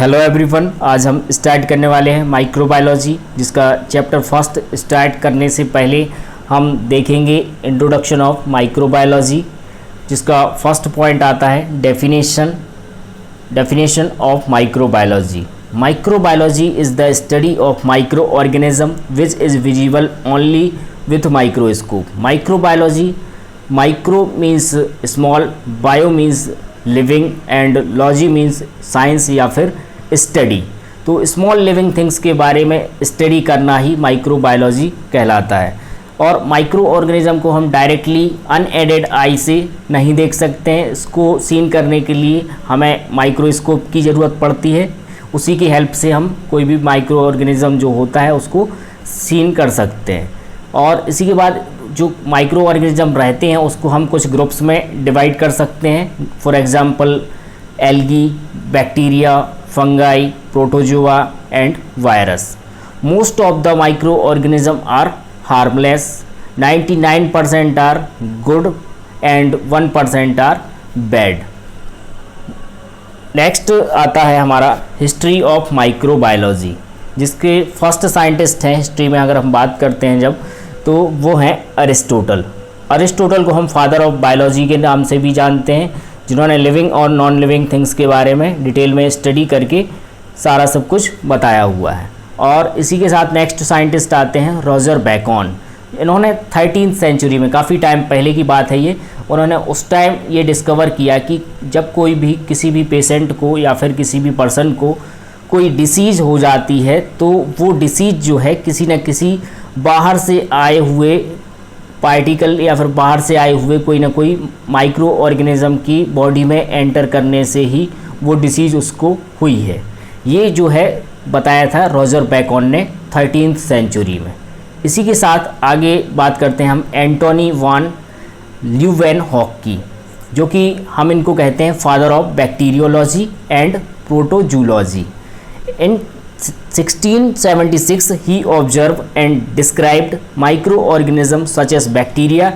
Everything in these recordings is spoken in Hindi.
हेलो एवरीवन, आज हम स्टार्ट करने वाले हैं माइक्रोबायोलॉजी, जिसका चैप्टर फर्स्ट स्टार्ट करने से पहले हम देखेंगे इंट्रोडक्शन ऑफ माइक्रोबायोलॉजी, जिसका फर्स्ट पॉइंट आता है definition of microbiology. Microbiology is the study of micro organism which is visible only with microscope. Microbiology, micro means small, bio means living and logy means science या फिर स्टडी। तो स्मॉल लिविंग थिंग्स के बारे में स्टडी करना ही माइक्रोबायोलॉजी कहलाता है। और माइक्रो ऑर्गेनिज्म को हम डायरेक्टली अनएडेड आई से नहीं देख सकते हैं। इसको सीन करने के लिए हमें माइक्रोस्कोप की ज़रूरत पड़ती है। उसी की हेल्प से हम कोई भी माइक्रो ऑर्गेनिज्म जो होता है उसको सीन कर सकते हैं। और इसी के बाद जो माइक्रो ऑर्गेनिज्म रहते हैं उसको हम कुछ ग्रुप्स में डिवाइड कर सकते हैं। For example algae, bacteria, fungi, protozoa and virus. Most of the micro organism are harmless, 99% are good and 1% are bad. Next आता है हमारा हिस्ट्री ऑफ माइक्रोबायोलॉजी, जिसके फर्स्ट साइंटिस्ट हैं हिस्ट्री में अगर हम बात करते हैं जब, तो वो हैं अरिस्टोटल। अरिस्टोटल को हम फादर ऑफ बायोलॉजी के नाम से भी जानते हैं, जिन्होंने लिविंग और नॉन लिविंग थिंग्स के बारे में डिटेल में स्टडी करके सारा सब कुछ बताया हुआ है। और इसी के साथ नेक्स्ट साइंटिस्ट आते हैं रॉजर बैकॉन। इन्होंने 13th सेंचुरी में, काफ़ी टाइम पहले की बात है ये, उन्होंने उस टाइम ये डिस्कवर किया कि जब कोई भी किसी भी पेशेंट को या फिर किसी भी पर्सन को कोई डिसीज़ हो जाती है तो वो डिसीज़ जो है किसी न किसी बाहर से आए हुए पार्टिकल या फिर बाहर से आए हुए कोई ना कोई माइक्रो ऑर्गेनिज्म की बॉडी में एंटर करने से ही वो डिसीज़ उसको हुई है। ये जो है बताया था रॉजर बैकॉन ने 13th सेंचुरी में। इसी के साथ आगे बात करते हैं हम एंटोनी वॉन ल्यूवेनहॉक की, जो कि हम इनको कहते हैं father of bacteriology and protozoology. In 1676 he observed and described microorganisms such as bacteria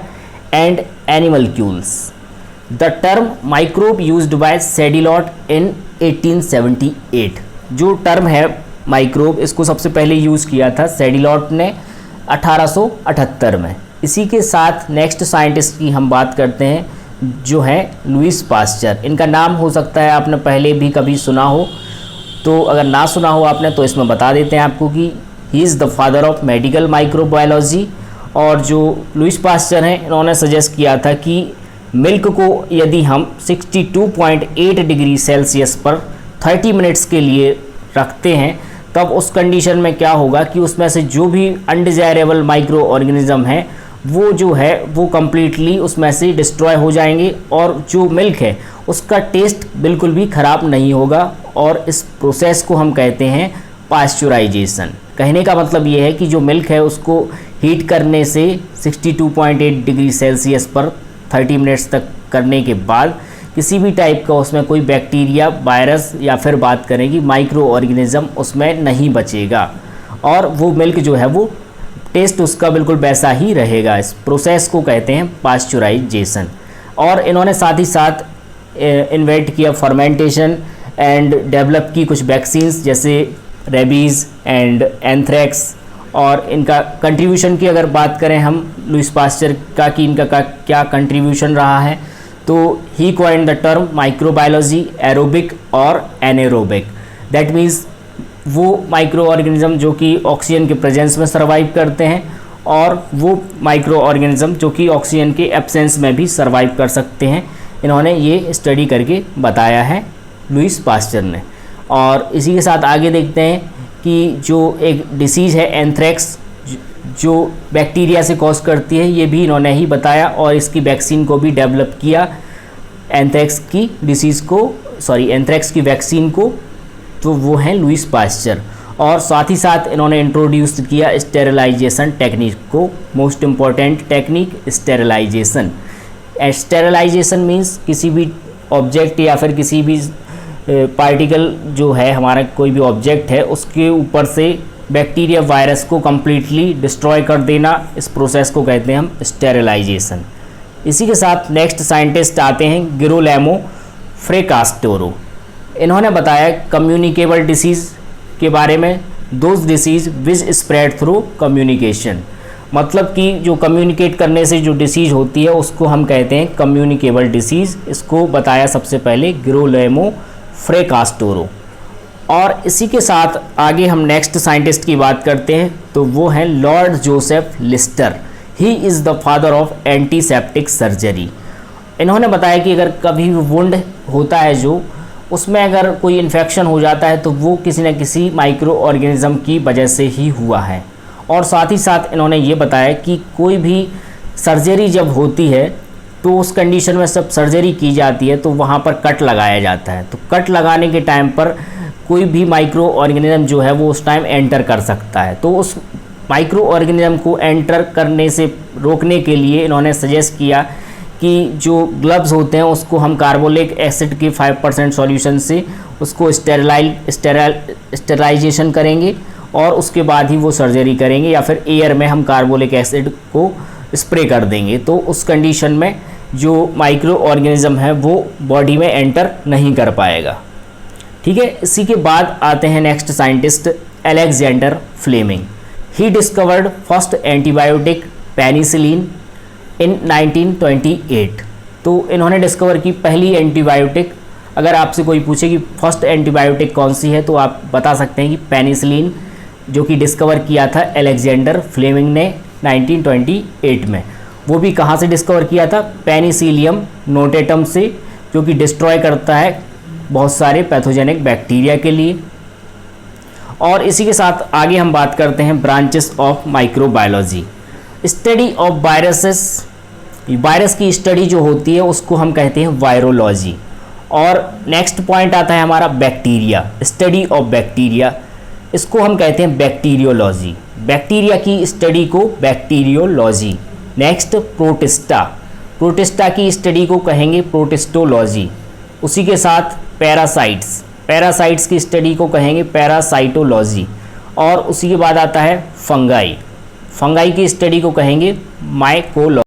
and animalcules. The term microbe used by Sedilot in 1878। जो टर्म है माइक्रोब, इसको सबसे पहले यूज़ किया था सेडिलॉट ने 1878 में। इसी के साथ नेक्स्ट साइंटिस्ट की हम बात करते हैं जो है लुईस पास्चर। इनका नाम हो सकता है आपने पहले भी कभी सुना हो, तो अगर ना सुना हो आपने तो इसमें बता देते हैं आपको कि he is the father of medical microbiology. और जो लुईस पास्चर हैं, इन्होंने सजेस्ट किया था कि मिल्क को यदि हम 62.8 डिग्री सेल्सियस पर 30 मिनट्स के लिए रखते हैं तब उस कंडीशन में क्या होगा कि उसमें से जो भी अनडिजायरेबल माइक्रो ऑर्गेनिज्म है वो जो है वो कम्प्लीटली उसमें से डिस्ट्रॉय हो जाएंगे और जो मिल्क है उसका टेस्ट बिल्कुल भी ख़राब नहीं होगा। और इस प्रोसेस को हम कहते हैं पास्चुराइजेशन। कहने का मतलब ये है कि जो मिल्क है उसको हीट करने से 62.8 डिग्री सेल्सियस पर 30 मिनट्स तक करने के बाद किसी भी टाइप का उसमें कोई बैक्टीरिया, वायरस या फिर बात करें कि माइक्रो ऑर्गेनिज्म उसमें नहीं बचेगा और वो मिल्क जो है वो टेस्ट उसका बिल्कुल वैसा ही रहेगा। इस प्रोसेस को कहते हैं पास्चुराइजेशन। और इन्होंने साथ ही साथ इन्वेंट किया फर्मेंटेशन एंड डेवलप की कुछ वैक्सीन्स जैसे रेबीज़ एंड एंथ्रेक्स। और इनका कंट्रीब्यूशन की अगर बात करें हम लुईस पास्चर का कि इनका क्या कंट्रीब्यूशन रहा है, तो he coined the term microbiology aerobic और एनेरोबिक। दैट मीन्स वो माइक्रो ऑर्गेनिज्म जो कि ऑक्सीजन के प्रेजेंस में सर्वाइव करते हैं और वो माइक्रो ऑर्गेनिज्म जो कि ऑक्सीजन के एब्सेंस में भी सर्वाइव कर सकते हैं। इन्होंने ये स्टडी करके बताया है लुईस पास्चर ने। और इसी के साथ आगे देखते हैं कि जो एक डिसीज़ है एंथ्रेक्स, जो बैक्टीरिया से कॉज करती है, ये भी इन्होंने ही बताया और इसकी वैक्सीन को भी डेवलप किया, एंथ्रेक्स की डिसीज़ को, एंथ्रेक्स की वैक्सीन को, तो वो हैं लुईस पास्चर। और साथ ही साथ इन्होंने इंट्रोड्यूस किया स्टेरिलाइजेशन टेक्निक को। Most important technique sterilization. Sterilization means किसी भी ऑब्जेक्ट या फिर किसी भी पार्टिकल जो है हमारा कोई भी ऑब्जेक्ट है उसके ऊपर से बैक्टीरिया, वायरस को कम्प्लीटली डिस्ट्रॉय कर देना। इस प्रोसेस को कहते हैं हम स्टेरिलाइजेशन। इसी के साथ नेक्स्ट साइंटिस्ट आते हैं गिरोलेमो फ्रेकास्टोरो। इन्होंने बताया कम्युनिकेबल डिसीज़ के बारे में, those disease which spread through communication, मतलब कि जो कम्युनिकेट करने से जो डिसीज़ होती है उसको हम कहते हैं कम्युनिकेबल डिसीज़। इसको बताया सबसे पहले गिरोलेमो फ्रेकास्टोरो। और इसी के साथ आगे हम नेक्स्ट साइंटिस्ट की बात करते हैं, तो वो हैं Lord Joseph Lister. He is the father of antiseptic surgery. इन्होंने बताया कि अगर कभी वुंड होता है जो उसमें अगर कोई इन्फेक्शन हो जाता है तो वो किसी न किसी माइक्रो ऑर्गेनिज़म की वजह से ही हुआ है। और साथ ही साथ इन्होंने ये बताया कि कोई भी सर्जरी जब होती है तो उस कंडीशन में सब सर्जरी की जाती है तो वहाँ पर कट लगाया जाता है। तो कट लगाने के टाइम पर कोई भी माइक्रो ऑर्गेनिज़म जो है वो उस टाइम एंटर कर सकता है। तो उस माइक्रो ऑर्गेनिज़म को एंटर करने से रोकने के लिए इन्होंने सजेस्ट किया कि जो ग्लव्स होते हैं उसको हम कार्बोलिक एसिड के 5% सॉल्यूशन से उसको स्टेराइजेशन करेंगे और उसके बाद ही वो सर्जरी करेंगे, या फिर एयर में हम कार्बोलिक एसिड को स्प्रे कर देंगे। तो उस कंडीशन में जो माइक्रो ऑर्गेनिज़म है वो बॉडी में एंटर नहीं कर पाएगा। ठीक है, इसी के बाद आते हैं next scientist Alexander Fleming. He discovered first antibiotic penicillin in 1928। तो इन्होंने डिस्कवर की पहली एंटीबायोटिक। अगर आपसे कोई पूछे कि फर्स्ट एंटीबायोटिक कौन सी है तो आप बता सकते हैं कि पेनिसिलिन, जो कि डिस्कवर किया था अलेक्जेंडर फ्लेमिंग ने 1928 में। वो भी कहाँ से डिस्कवर किया था? पेनिसिलियम नोटेटम से, जो कि डिस्ट्रॉय करता है बहुत सारे पैथोजेनिक बैक्टीरिया के लिए। और इसी के साथ आगे हम बात करते हैं branches of microbiology. Study of viruses, virus की स्टडी जो होती है उसको हम कहते हैं वायरोलॉजी। और नेक्स्ट पॉइंट आता है हमारा बैक्टीरिया, स्टडी ऑफ बैक्टीरिया, इसको हम कहते हैं बैक्टीरियोलॉजी। बैक्टीरिया की स्टडी को बैक्टीरियोलॉजी। नेक्स्ट प्रोटिस्टा, प्रोटिस्टा की स्टडी को कहेंगे प्रोटिस्टोलॉजी। उसी के साथ पैरासाइट्स, पैरासाइट्स की स्टडी को कहेंगे पैरासाइटोलॉजी। और उसी के बाद आता है फंगाई, फंगाई की स्टडी को कहेंगे माइकोलॉजी।